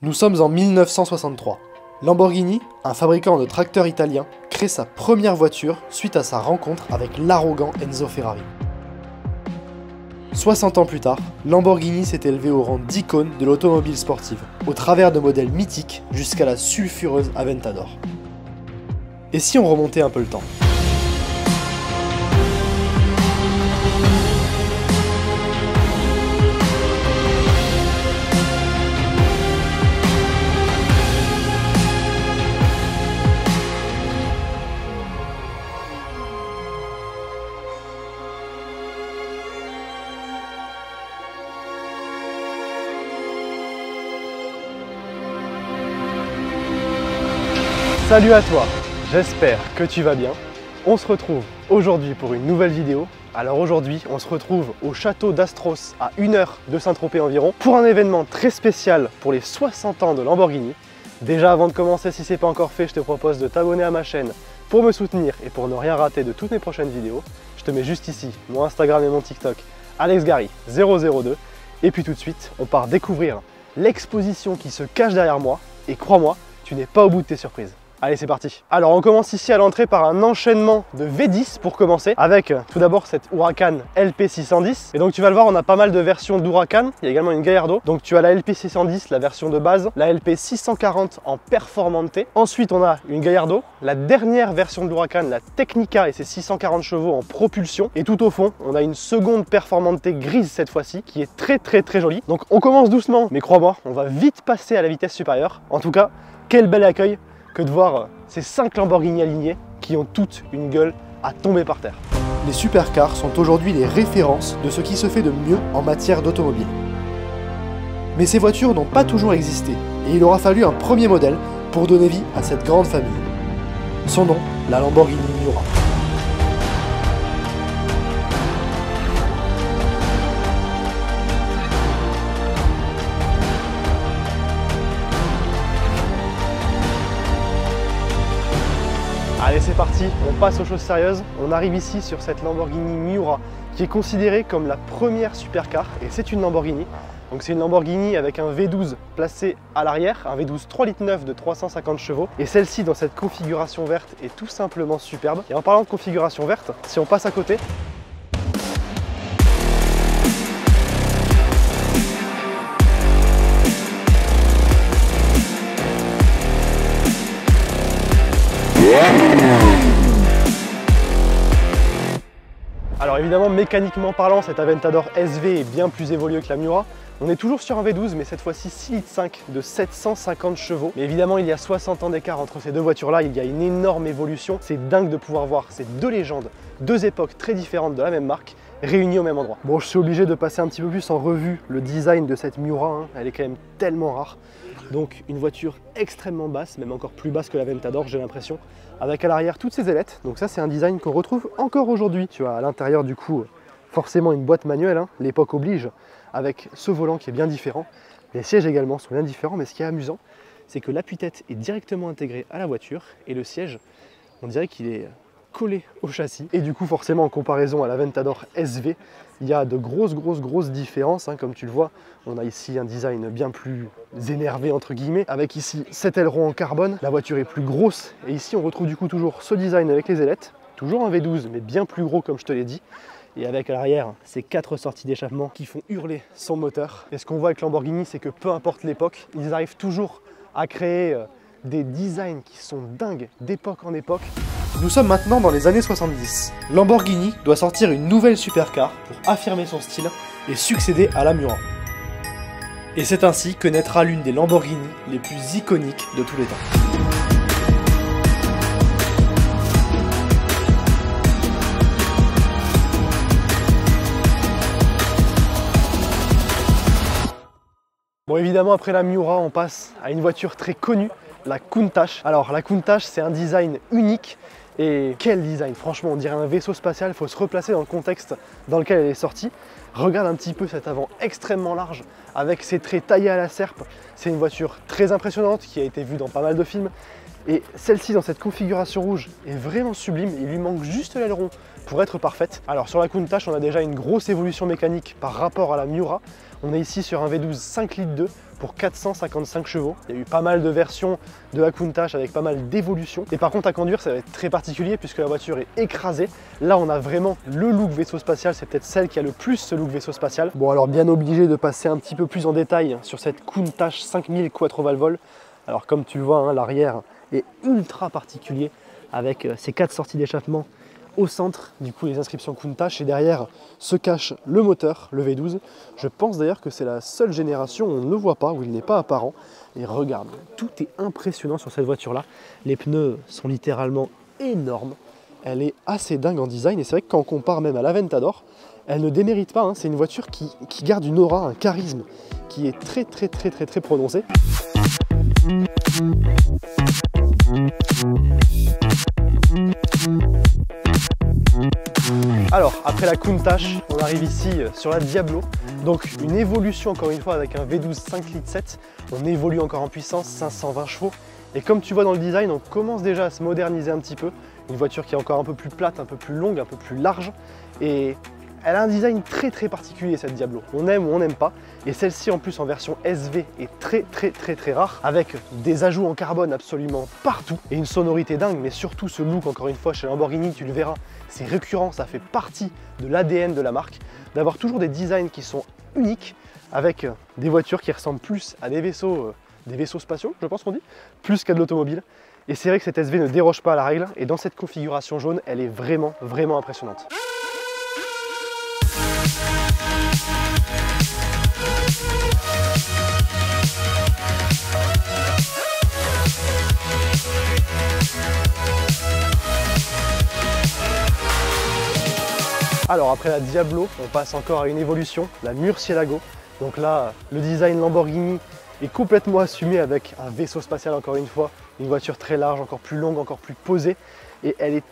Nous sommes en 1963. Lamborghini, un fabricant de tracteurs italien, crée sa première voiture suite à sa rencontre avec l'arrogant Enzo Ferrari. 60 ans plus tard, Lamborghini s'est élevé au rang d'icône de l'automobile sportive, au travers de modèles mythiques jusqu'à la sulfureuse Aventador. Et si on remontait un peu le temps ? Salut à toi, j'espère que tu vas bien. On se retrouve aujourd'hui pour une nouvelle vidéo. Alors aujourd'hui, on se retrouve au château d'Astros à 1 heure de Saint-Tropez environ pour un événement très spécial pour les 60 ans de Lamborghini. Déjà avant de commencer, si ce n'est pas encore fait, je te propose de t'abonner à ma chaîne pour me soutenir et pour ne rien rater de toutes mes prochaines vidéos. Je te mets juste ici mon Instagram et mon TikTok, AlexGary002. Et puis tout de suite, on part découvrir l'exposition qui se cache derrière moi. Et crois-moi, tu n'es pas au bout de tes surprises. Allez, c'est parti. Alors on commence ici à l'entrée par un enchaînement de V10 pour commencer, avec tout d'abord cette Huracan LP610. Et donc tu vas le voir, on a pas mal de versions d'Huracan. Il y a également une Gallardo. Donc tu as la LP610, la version de base, la LP640 en Performante. Ensuite on a une Gallardo, la dernière version de l'Huracan, la Technica et ses 640 chevaux en propulsion. Et tout au fond, on a une seconde Performante grise cette fois-ci, qui est très jolie. Donc on commence doucement, mais crois-moi, on va vite passer à la vitesse supérieure. En tout cas, quel bel accueil que de voir ces 5 Lamborghini alignés qui ont toutes une gueule à tomber par terre. Les supercars sont aujourd'hui les références de ce qui se fait de mieux en matière d'automobile. Mais ces voitures n'ont pas toujours existé, et il aura fallu un premier modèle pour donner vie à cette grande famille. Son nom, la Lamborghini Miura. Allez, c'est parti, on passe aux choses sérieuses. On arrive ici sur cette Lamborghini Miura qui est considérée comme la première supercar, et c'est une Lamborghini. Donc c'est une Lamborghini avec un V12 placé à l'arrière, un V12 3,9 litres de 350 chevaux. Et celle-ci dans cette configuration verte est tout simplement superbe. Et en parlant de configuration verte, si on passe à côté, alors évidemment, mécaniquement parlant, cette Aventador SV est bien plus évoluée que la Miura. On est toujours sur un V12, mais cette fois-ci 6,5 litres de 750 chevaux. Mais évidemment, il y a 60 ans d'écart entre ces deux voitures-là, il y a une énorme évolution. C'est dingue de pouvoir voir ces deux légendes, deux époques très différentes de la même marque, réunies au même endroit. Bon, je suis obligé de passer un petit peu plus en revue le design de cette Miura, hein. Elle est quand même tellement rare. Donc une voiture extrêmement basse, même encore plus basse que l'Aventador, j'ai l'impression, avec à l'arrière toutes ces ailettes. Donc ça, c'est un design qu'on retrouve encore aujourd'hui. Tu as à l'intérieur du coup forcément une boîte manuelle, hein, l'époque oblige, avec ce volant qui est bien différent. Les sièges également sont bien différents, mais ce qui est amusant, c'est que l'appui-tête est directement intégré à la voiture et le siège, on dirait qu'il est collé au châssis. Et du coup, forcément, en comparaison à l'Aventador SV, il y a de grosses différences, hein. Comme tu le vois, on a ici un design bien plus énervé entre guillemets, avec ici 7 ailerons en carbone, la voiture est plus grosse, et ici on retrouve du coup toujours ce design avec les ailettes, toujours un V12 mais bien plus gros comme je te l'ai dit, et avec à l'arrière ces 4 sorties d'échappement qui font hurler son moteur. Et ce qu'on voit avec Lamborghini, c'est que peu importe l'époque, ils arrivent toujours à créer des designs qui sont dingues d'époque en époque. Nous sommes maintenant dans les années 70. Lamborghini doit sortir une nouvelle supercar pour affirmer son style et succéder à la Miura. Et c'est ainsi que naîtra l'une des Lamborghini les plus iconiques de tous les temps. Bon, évidemment, après la Miura, on passe à une voiture très connue, la Countach. Alors, la Countach, c'est un design unique. Et quel design, franchement, on dirait un vaisseau spatial. Il faut se replacer dans le contexte dans lequel elle est sortie. Regarde un petit peu cet avant extrêmement large avec ses traits taillés à la serpe. C'est une voiture très impressionnante qui a été vue dans pas mal de films. Et celle-ci, dans cette configuration rouge, est vraiment sublime. Il lui manque juste l'aileron pour être parfaite. Alors sur la Countach, on a déjà une grosse évolution mécanique par rapport à la Miura. On est ici sur un V12 5,2 litres pour 455 chevaux. Il y a eu pas mal de versions de la Countach avec pas mal d'évolutions. Et par contre à conduire ça va être très particulier puisque la voiture est écrasée. Là on a vraiment le look vaisseau spatial, c'est peut-être celle qui a le plus ce look vaisseau spatial. Bon alors bien obligé de passer un petit peu plus en détail sur cette Countach 5000 Quattro-Valvole. Alors comme tu vois hein, l'arrière est ultra particulier avec ces 4 sorties d'échappement au centre, du coup les inscriptions Countach, et derrière se cache le moteur, le V12. Je pense d'ailleurs que c'est la seule génération où on ne le voit pas, où il n'est pas apparent. Et regarde, tout est impressionnant sur cette voiture-là. Les pneus sont littéralement énormes. Elle est assez dingue en design, et c'est vrai que quand on compare même à l'Aventador, elle ne démérite pas, hein. C'est une voiture qui garde une aura, un charisme qui est très prononcé. Alors, après la Countach, on arrive ici sur la Diablo. Donc une évolution encore une fois avec un V12 5,7 litres. On évolue encore en puissance, 520 chevaux. Et comme tu vois dans le design, on commence déjà à se moderniser un petit peu. Une voiture qui est encore un peu plus plate, un peu plus longue, un peu plus large. Et elle a un design très particulier cette Diablo. On aime ou on n'aime pas. Et celle-ci en plus en version SV est très rare, avec des ajouts en carbone absolument partout et une sonorité dingue, mais surtout ce look encore une fois chez Lamborghini, tu le verras, c'est récurrent, ça fait partie de l'ADN de la marque, d'avoir toujours des designs qui sont uniques, avec des voitures qui ressemblent plus à des vaisseaux spatiaux, je pense qu'on dit, plus qu'à de l'automobile. Et c'est vrai que cette SV ne déroge pas à la règle, et dans cette configuration jaune, elle est vraiment impressionnante. Alors après la Diablo, on passe encore à une évolution, la Murcielago. Donc là, le design Lamborghini est complètement assumé avec un vaisseau spatial encore une fois, une voiture très large, encore plus longue, encore plus posée. Et elle est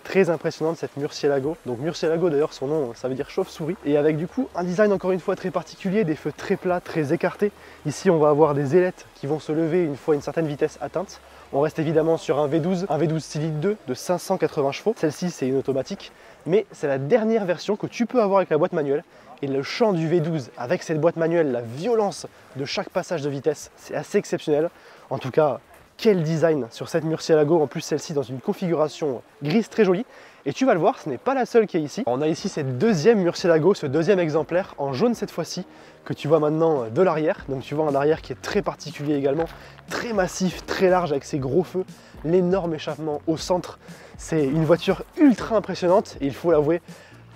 très impressionnante cette Murcielago. Donc Murcielago d'ailleurs son nom ça veut dire chauve-souris. Et avec du coup un design encore une fois très particulier, des feux très plats, très écartés. Ici on va avoir des ailettes qui vont se lever une fois une certaine vitesse atteinte. On reste évidemment sur un V12 6 litres 2 de 580 chevaux. Celle-ci c'est une automatique, mais c'est la dernière version que tu peux avoir avec la boîte manuelle. Et le chant du V12 avec cette boîte manuelle, la violence de chaque passage de vitesse, c'est assez exceptionnel. En tout cas, quel design sur cette Murcielago, en plus celle-ci dans une configuration grise très jolie. Et tu vas le voir, ce n'est pas la seule qui est ici. On a ici cette deuxième Murcielago, ce deuxième exemplaire, en jaune cette fois-ci, que tu vois maintenant de l'arrière. Donc tu vois un arrière qui est très particulier également, très massif, très large avec ses gros feux, l'énorme échappement au centre. C'est une voiture ultra impressionnante et il faut l'avouer,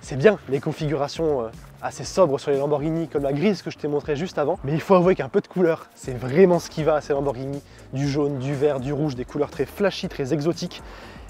c'est bien les configurations assez sobres sur les Lamborghini comme la grise que je t'ai montré juste avant, mais il faut avouer qu'un peu de couleur, c'est vraiment ce qui va à ces Lamborghini, du jaune, du vert, du rouge, des couleurs très flashy, très exotiques.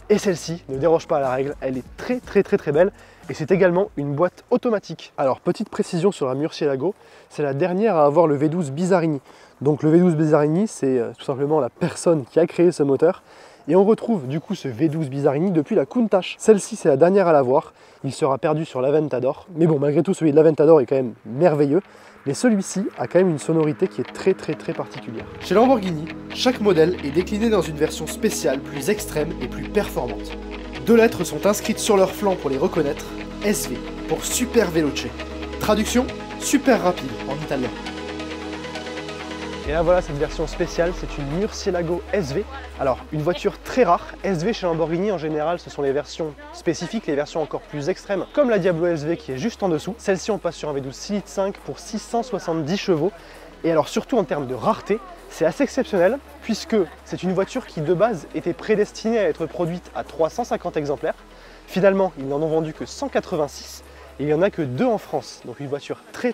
Et celle-ci ne déroge pas à la règle, elle est très belle et c'est également une boîte automatique. Alors petite précision sur la Murcielago, c'est la dernière à avoir le V12 Bizarini. Donc le V12 Bizarini, c'est tout simplement la personne qui a créé ce moteur. Et on retrouve du coup ce V12 Bizarini depuis la Countach. Celle-ci c'est la dernière à l'avoir, il sera perdu sur l'Aventador. Mais bon, malgré tout celui de l'Aventador est quand même merveilleux. Mais celui-ci a quand même une sonorité qui est très particulière. Chez Lamborghini, chaque modèle est décliné dans une version spéciale plus extrême et plus performante. 2 lettres sont inscrites sur leur flanc pour les reconnaître, SV pour Super Veloce. Traduction, super rapide en italien. Et là voilà cette version spéciale, c'est une Murcielago SV. Alors une voiture très rare, SV chez Lamborghini en général ce sont les versions spécifiques, les versions encore plus extrêmes, comme la Diablo SV qui est juste en dessous. Celle-ci on passe sur un V12 6 litres 5 pour 670 chevaux. Et alors surtout en termes de rareté, c'est assez exceptionnel puisque c'est une voiture qui de base était prédestinée à être produite à 350 exemplaires. Finalement ils n'en ont vendu que 186 et il n'y en a que 2 en France. Donc une voiture très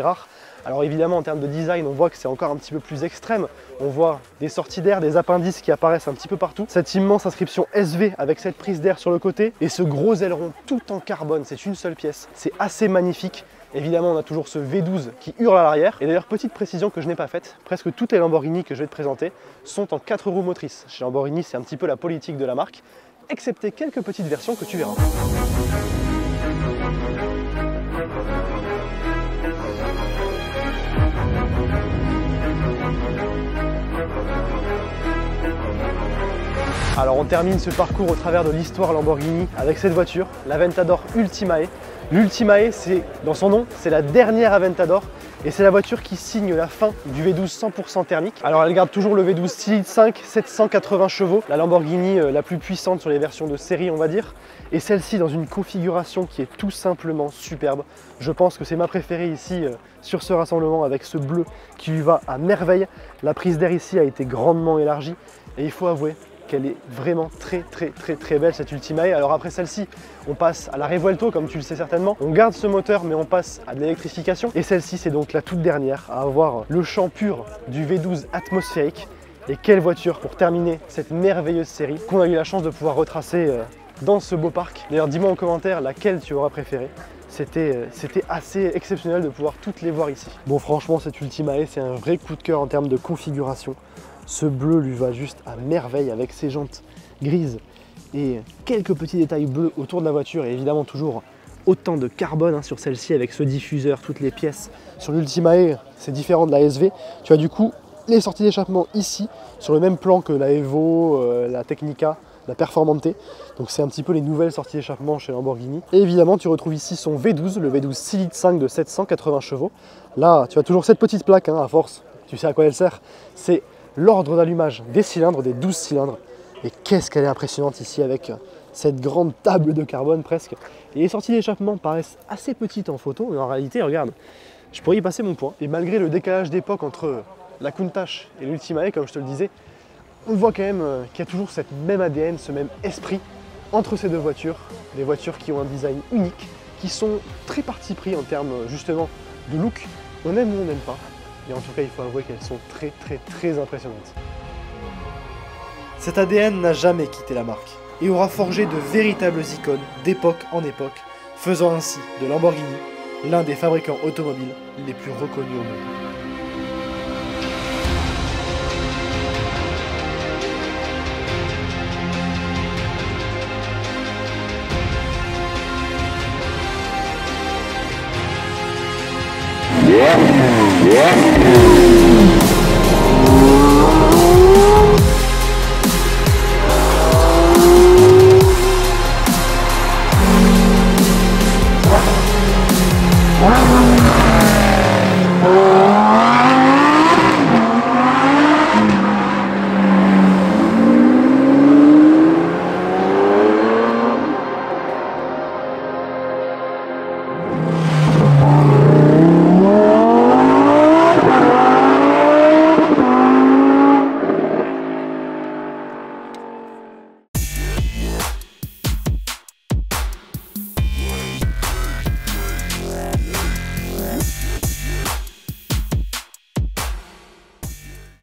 rare. Alors évidemment en termes de design on voit que c'est encore un petit peu plus extrême, on voit des sorties d'air, des appendices qui apparaissent un petit peu partout, cette immense inscription SV avec cette prise d'air sur le côté et ce gros aileron tout en carbone, c'est une seule pièce, c'est assez magnifique. Évidemment on a toujours ce V12 qui hurle à l'arrière et d'ailleurs petite précision que je n'ai pas faite, presque toutes les Lamborghini que je vais te présenter sont en 4 roues motrices. Chez Lamborghini c'est un petit peu la politique de la marque, excepté quelques petites versions que tu verras. Alors on termine ce parcours au travers de l'histoire Lamborghini avec cette voiture, l'Aventador Ultimae. L'Ultimae, c'est dans son nom, c'est la dernière Aventador Et c'est la voiture qui signe la fin du V12 100% thermique. Alors elle garde toujours le V12 6 litres 5, 780 chevaux, la Lamborghini la plus puissante sur les versions de série on va dire. Et celle-ci dans une configuration qui est tout simplement superbe. Je pense que c'est ma préférée ici sur ce rassemblement avec ce bleu qui lui va à merveille. La prise d'air ici a été grandement élargie et il faut avouer qu'elle est vraiment très belle cette Ultimae. Alors après celle-ci, on passe à la Revuelto comme tu le sais certainement. On garde ce moteur mais on passe à de l'électrification. Et celle-ci c'est donc la toute dernière à avoir le champ pur du V12 atmosphérique. Et quelle voiture pour terminer cette merveilleuse série qu'on a eu la chance de pouvoir retracer dans ce beau parc. D'ailleurs dis-moi en commentaire laquelle tu auras préférée. C'était assez exceptionnel de pouvoir toutes les voir ici. Bon franchement cette Ultimae c'est un vrai coup de cœur en termes de configuration. Ce bleu lui va juste à merveille avec ses jantes grises et quelques petits détails bleus autour de la voiture et évidemment toujours autant de carbone sur celle-ci avec ce diffuseur, toutes les pièces. Sur l'Ultimae, c'est différent de la SV. Tu as du coup les sorties d'échappement ici, sur le même plan que la Evo, la Tecnica, la Performante. Donc c'est un petit peu les nouvelles sorties d'échappement chez Lamborghini. Et évidemment, tu retrouves ici son V12, le V12 6 litres 5 de 780 chevaux. Là, tu as toujours cette petite plaque, à force, tu sais à quoi elle sert. C'est l'ordre d'allumage des cylindres, des 12 cylindres. Et qu'est-ce qu'elle est impressionnante ici avec cette grande table de carbone presque. Et les sorties d'échappement paraissent assez petites en photo, mais en réalité, regarde, je pourrais y passer mon poing. Et malgré le décalage d'époque entre la Countach et l'Ultimae, comme je te le disais, on voit quand même qu'il y a toujours cette même ADN, ce même esprit entre ces deux voitures. Des voitures qui ont un design unique, qui sont très parti pris en termes justement de look. On aime ou on n'aime pas. Et en tout cas, il faut avouer qu'elles sont très impressionnantes. Cet ADN n'a jamais quitté la marque et aura forgé de véritables icônes d'époque en époque, faisant ainsi de Lamborghini l'un des fabricants automobiles les plus reconnus au monde.